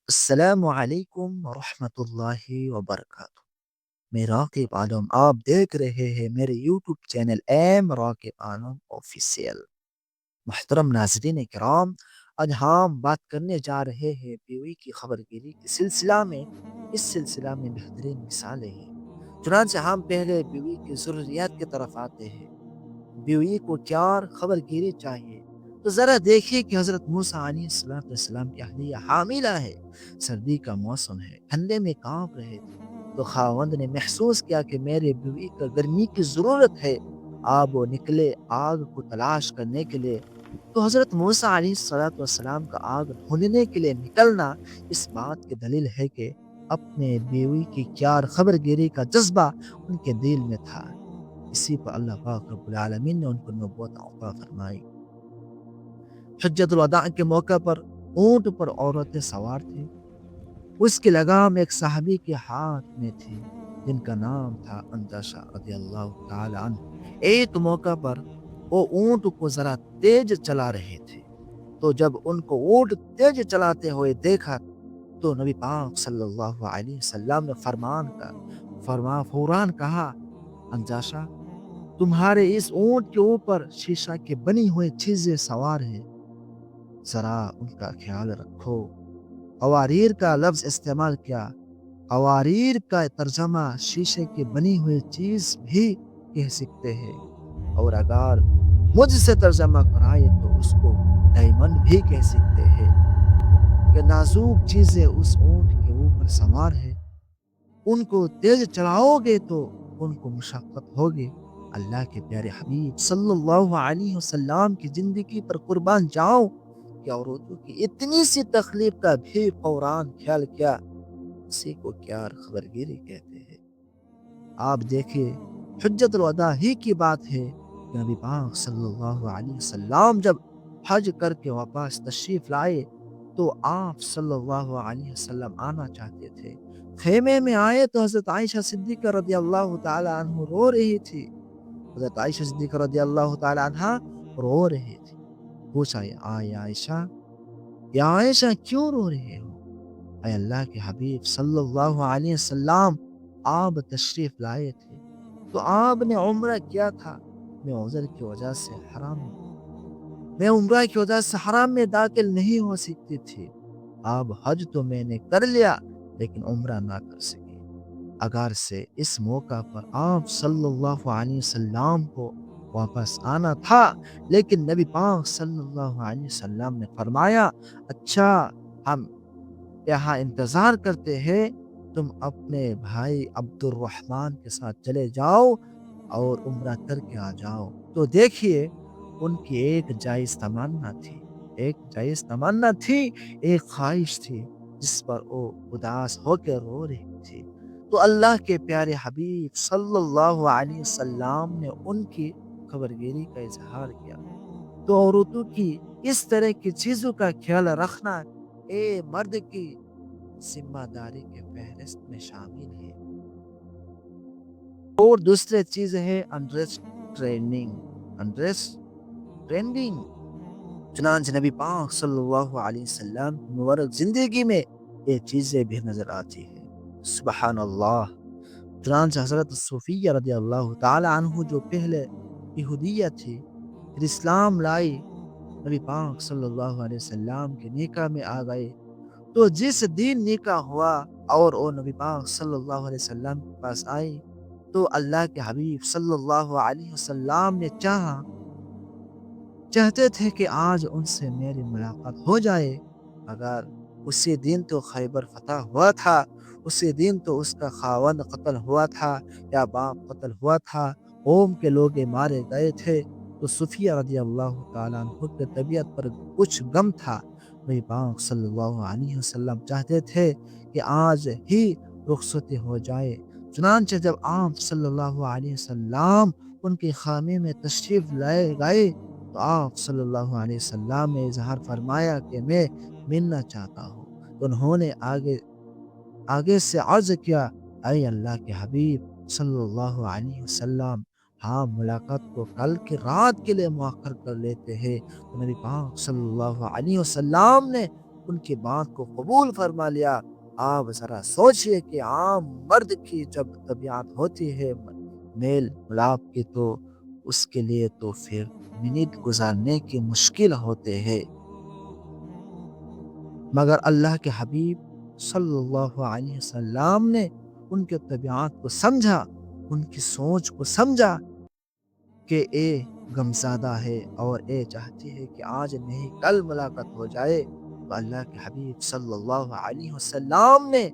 السلام علیکم ورحمۃ اللہ وبرکاتہ۔ میں راقب عالم، آپ دیکھ رہے ہیں میرے یوٹیوب چینل ایم راقب عالم آفیسیل۔ محترم ناظرین کرام، آج ہم بات کرنے جا رہے ہیں بیوی کی خبر گیری کے سلسلہ میں۔ اس سلسلہ میں بہترین مثالیں ہیں، چنانچہ ہم پہلے بیوی کی ضروریات کی طرف آتے ہیں۔ بیوی کو کیا خبر گیری چاہیے؟ تو ذرا دیکھیے کہ حضرت موسیٰ علیہ السلام کی اہلیہ حاملہ ہے، سردی کا موسم ہے، ٹھنڈے میں کانپ رہے تھے، تو خاوند نے محسوس کیا کہ میرے بیوی کا گرمی کی ضرورت ہے۔ آپ وہ نکلے آگ کو تلاش کرنے کے لیے۔ تو حضرت موسیٰ علیہ السلام کا آگ ڈھونڈنے کے لیے نکلنا اس بات کی دلیل ہے کہ اپنے بیوی کی کیا خبر گیری کا جذبہ ان کے دل میں تھا۔ اسی پر اللہ پاک رب العالمین نے ان کو نبوت عطا فرمائی۔ حجت الوداع کے موقع پر اونٹ پر عورتیں سوار تھیں۔ اس کی لگام ایک صحابی کے ہاتھ میں تھی جن کا نام تھا انجاشہ رضی اللہ تعالی عنہ۔ ایک موقع پر وہ اونٹ کو ذرا تیز چلا رہے تھے، تو جب ان کو اونٹ تیز چلاتے ہوئے دیکھا تو نبی پاک صلی اللہ علیہ وسلم نے فوراً کہا، انجاشہ، تمہارے اس اونٹ کے اوپر شیشہ کی بنی ہوئی چیزیں سوار ہیں، ذرا ان کا خیال رکھو۔ قواریر کا لفظ استعمال کیا۔ قواریر کا ترجمہ شیشے کی بنی ہوئی چیز بھی کہہ سکتے ہیں، اور اگر مجھ سے ترجمہ کرائے تو اس کو ڈائمنڈ بھی کہہ سکتے ہیں، کہ نازک چیزیں اس اونٹ کے اوپر سوار ہے۔ ان کو تیز چلاؤ گے تو ان کو مشقت ہوگی۔ اللہ کے پیارے حبیب صلی اللہ علیہ وسلم کی زندگی پر قربان جاؤ کہ عورتوں کی اتنی سی تکلیف کا بھی فوراً خیال کیا، اسی کو کیا خبر گیری کہتے ہیں۔ آپ دیکھیں، حجت الوداع ہی کی بات ہے کہ نبی پاک صلی اللہ علیہ وسلم جب حج کر کے واپس تشریف لائے تو آپ صلی اللہ علیہ وسلم آنا چاہتے تھے۔ خیمے میں آئے تو حضرت عائشہ صدیقہ رضی اللہ تعالی عنہ رو رہی تھی۔ حضرت عائشہ صدیقہ رضی اللہ تعالی عنہ رو رہی تھی۔ پوچھا، یا عائشہ کیوں رو رہے ہو؟ اے اللہ کے حبیب صلی اللہ علیہ وسلم، آپ تشریف لائے تھے تو آپ نے عمرہ کیا تھا، میں عذر کی وجہ سے میں عمرہ کی وجہ سے حرام میں داخل نہیں ہو سکتی تھی۔ اب حج تو میں نے کر لیا لیکن عمرہ نہ کر سکی۔ اگر سے اس موقع پر آپ صلی اللہ علیہ وسلم کو واپس آنا تھا، لیکن نبی پاک صلی اللہ علیہ وسلم نے فرمایا، اچھا، ہم یہاں انتظار کرتے ہیں، تم اپنے بھائی عبد الرحمن کے ساتھ چلے جاؤ اور عمرہ کر کے آ جاؤ۔ تو دیکھیے، ان کی ایک جائز تمنا تھی، ایک خواہش تھی جس پر وہ اداس ہو کے رو رہی تھی۔ تو اللہ کے پیارے حبیب صلی اللہ علیہ وسلم نے ان کی خبرگیری کا اظہار کیا۔ تو عورتوں کی اس طرح کی چیزوں کا خیال رکھنا اے مرد کی ذمہ داری کے فہرست میں شامل ہے۔ اور دوسرے چیز ہے ٹرینڈنگ۔ چنانچہ نبی پاک صلی اللہ علیہ وسلم کی مبارک زندگی میں یہ چیزیں بھی نظر آتی ہیں۔ سبحان اللہ۔ چنانچہ حضرت صفیہ رضی اللہ تعالی عنہ جو پہلے یہودیہ تھی، پھر اسلام لائی، نبی پاک صلی اللہ علیہ وسلم کے نکاح میں آ گئے۔ تو جس دن نکاح ہوا اور وہ نبی پاک صلی اللہ علیہ وسلم کے پاس آئی تو اللہ کے حبیب صلی اللہ علیہ وسلم نے چاہتے تھے کہ آج ان سے میری ملاقات ہو جائے، مگر اسی دن تو خیبر فتح ہوا تھا، اسی دن تو اس کا خاوند قتل ہوا تھا یا باپ قتل ہوا تھا، قوم کے لوگ مارے گئے تھے۔ تو صفیہ رضی اللہ تعالیٰ عنہ کی طبیعت پر کچھ غم تھا۔ نبی پاک صلی اللہ علیہ وسلم چاہتے تھے کہ آج ہی رخصتی ہو جائے۔ چنانچہ جب آپ صلی اللہ علیہ وسلم ان کے خیمے میں تشریف لائے گئے تو آپ صلی اللہ علیہ وسلم نے اظہار فرمایا کہ میں ملنا چاہتا ہوں۔ تو انہوں نے آگے سے عرض کیا، اے اللہ کے حبیب صلی اللہ علیہ وسلم، ہاں ملاقات کو کل کی رات کے لیے مؤخر کر لیتے ہیں۔ تو نبی پاک صلی اللہ علیہ وسلم نے ان کی بات کو قبول فرما لیا۔ آپ ذرا سوچئے کہ عام مرد کی جب طبیعت ہوتی ہے میل ملاپ کی، تو اس کے لیے تو پھر منٹ گزارنے کی مشکل ہوتے ہیں، مگر اللہ کے حبیب صلی اللہ علیہ وسلم نے ان کے طبیعت کو سمجھا، ان کی سوچ کو سمجھا کہ اے غمزدہ ہے اور اے چاہتی ہے کہ آج نہیں کل ملاقات ہو جائے، تو اللہ کے حبیب صلی اللہ علیہ وسلم نے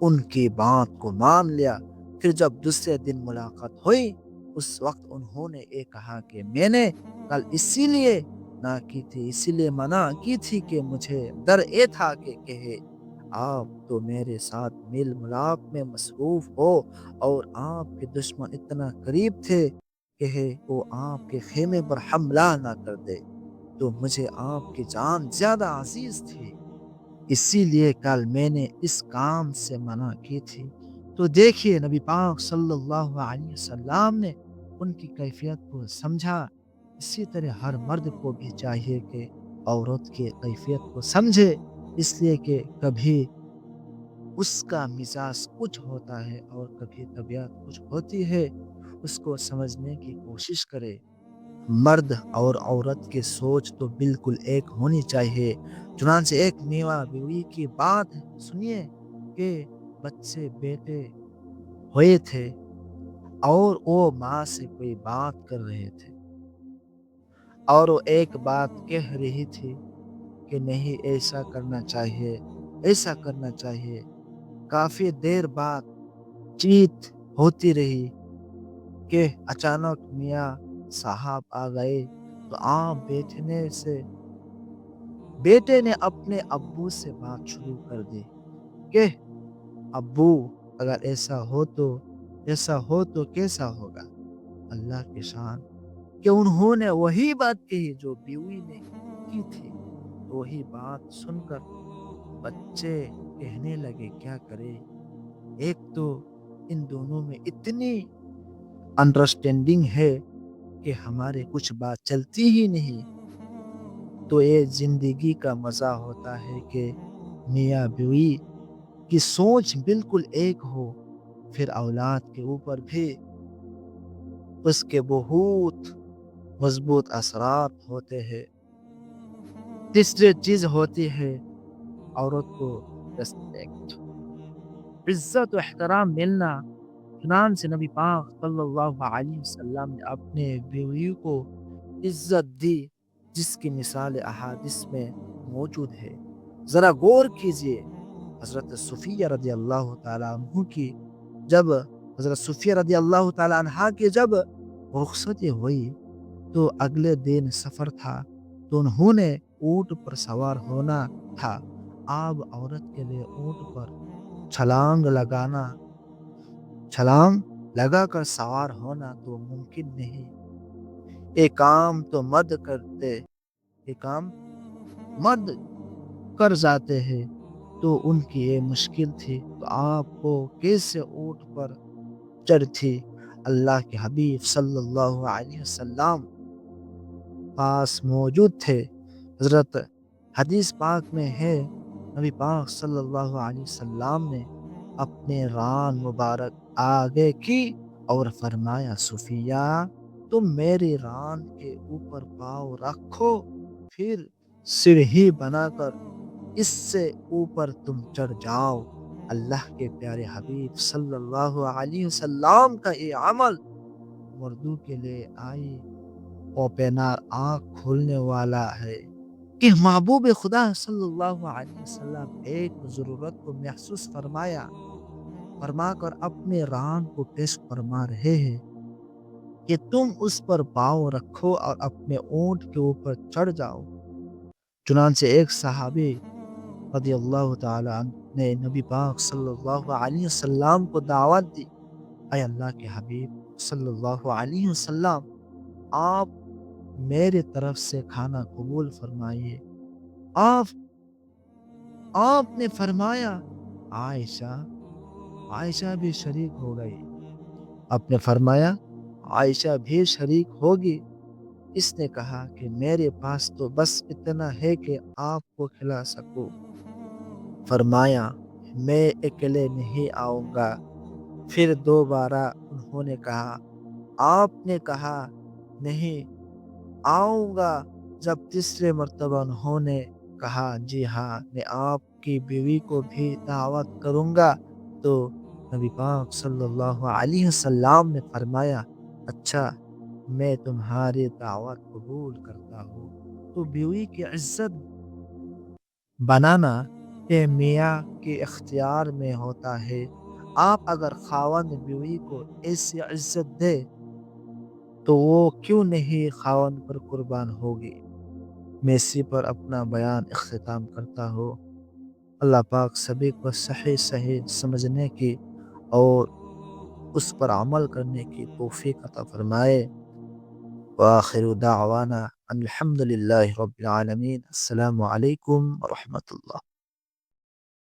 ان کی بات کو مان لیا۔ پھر جب دوسرے دن ملاقات ہوئی، اس وقت انہوں نے یہ کہا کہ میں نے کل اسی لیے نہ کی تھی، اسی لیے منع کی تھی کہ مجھے ڈر یہ تھا کہ کہے آپ تو میرے ساتھ میل ملاپ میں مصروف ہو، اور آپ کے دشمن اتنا قریب تھے کہ وہ آپ کے خیمے پر حملہ نہ کر دے، تو مجھے آپ کی جان زیادہ عزیز تھی، اسی لیے کل میں نے اس کام سے منع کی تھی۔ تو دیکھیے نبی پاک صلی اللہ علیہ وسلم نے ان کی کیفیت کو سمجھا۔ اسی طرح ہر مرد کو بھی چاہیے کہ عورت کی کیفیت کو سمجھے، اس لیے کہ کبھی اس کا مزاج کچھ ہوتا ہے اور کبھی طبیعت کچھ ہوتی ہے، اس کو سمجھنے کی کوشش کرے۔ مرد اور عورت کی سوچ تو بالکل ایک ہونی چاہیے۔ چنانچہ ایک میاں بیوی کی بات سنیے کہ بچے بیٹے ہوئے تھے اور وہ ماں سے کوئی بات کر رہے تھے، اور وہ ایک بات کہہ رہی تھی کہ نہیں ایسا کرنا چاہیے، ایسا کرنا چاہیے۔ کافی دیر بعد چیت ہوتی رہی کہ اچانک میاں صاحب آ گئے، تو آپ بیٹے نے اپنے ابو سے بات شروع کر دی کہ ابو اگر ایسا ہو تو کیسا ہوگا؟ اللہ کی شان کہ انہوں نے وہی بات کہی جو بیوی نے کی تھی۔ وہی بات سن کر بچے کہنے لگے کیا کرے، ایک تو ان دونوں میں اتنی انڈرسٹینڈنگ ہے کہ ہمارے کچھ بات چلتی ہی نہیں، تو یہ زندگی کا مزہ ہوتا ہے کہ میاں بیوی کی سوچ بالکل ایک ہو، پھر اولاد کے اوپر بھی اس کے بہت مضبوط اثرات ہوتے ہیں۔ تیسری چیز ہوتی ہے عورت کو ریسپیکٹ، عزت و احترام ملنا۔ چنانچہ نبی پاک صلی اللہ علیہ وسلم نے اپنے بیوی کو عزت دی، جس کی مثال احادیث میں موجود ہے۔ ذرا غور کیجئے، حضرت صفیہ رضی اللہ تعالیٰ عنہ کی جب حضرت صفیہ رضی اللہ تعالیٰ عنہ کی جب رخصتی ہوئی، تو اگلے دن سفر تھا، تو انہوں نے اونٹ پر سوار ہونا تھا۔ اب عورت کے لیے اونٹ پر چھلانگ لگا کر سوار ہونا تو ممکن نہیں، ایک کام تو مرد کر جاتے ہیں، تو ان کی یہ مشکل تھی، تو آپ کو کیسے اونٹ پر چڑھتی؟ اللہ کے حبیب صلی اللہ علیہ وسلم پاس موجود تھے۔ حضرت حدیث پاک میں ہے، نبی پاک صلی اللہ علیہ وسلم نے اپنے ران مبارک آگے کی اور فرمایا صفیہ تم میری ران کے اوپر پاؤں رکھو، پھر سیڑھی بنا کر اس سے اوپر تم چڑھ جاؤ۔ اللہ کے پیارے حبیب صلی اللہ علیہ وسلم کا یہ عمل مردوں کے لیے اوپنر آنکھ کھولنے والا ہے کہ محبوب خدا صلی اللہ علیہ وسلم ایک ضرورت کو محسوس فرما کر اپنے ران کو پیش فرما رہے ہیں کہ تم اس پر پاؤں رکھو اور اپنے اونٹ کے اوپر چڑھ جاؤ۔ چنانچہ ایک صحابی رضی اللہ تعالی عنہ نے نبی پاک صلی اللہ علیہ وسلم کو دعوت دی، اے اللہ کے حبیب صلی اللہ علیہ وسلم، آپ میرے طرف سے کھانا قبول فرمائیے۔ آپ نے فرمایا عائشہ بھی شریک ہو گئی۔ آپ نے فرمایا عائشہ بھی شریک ہوگی۔ اس نے کہا کہ میرے پاس تو بس اتنا ہے کہ آپ کو کھلا سکوں۔ فرمایا میں اکیلے نہیں آؤں گا۔ پھر دوبارہ انہوں نے کہا، آپ نے کہا نہیں آؤں گا۔ جب تیسرے مرتبہ انہوں نے کہا جی ہاں میں آپ کی بیوی کو بھی دعوت کروں گا، تو نبی پاک صلی اللہ علیہ وسلم نے فرمایا اچھا میں تمہاری دعوت قبول کرتا ہوں۔ تو بیوی کی عزت بنانا یہ میاں کے اختیار میں ہوتا ہے۔ آپ اگر خاوند بیوی کو ایسی عزت دے تو وہ کیوں نہیں خاوند پر قربان ہوگی۔ میں اسی پر اپنا بیان اختتام کرتا ہوں۔ اللہ پاک سبھی کو صحیح صحیح سمجھنے کی اور اس پر عمل کرنے کی توفیق عطا فرمائے۔ وآخر دعوانا ان الحمد للہ رب العالمین۔ السلام علیکم ورحمۃ اللہ۔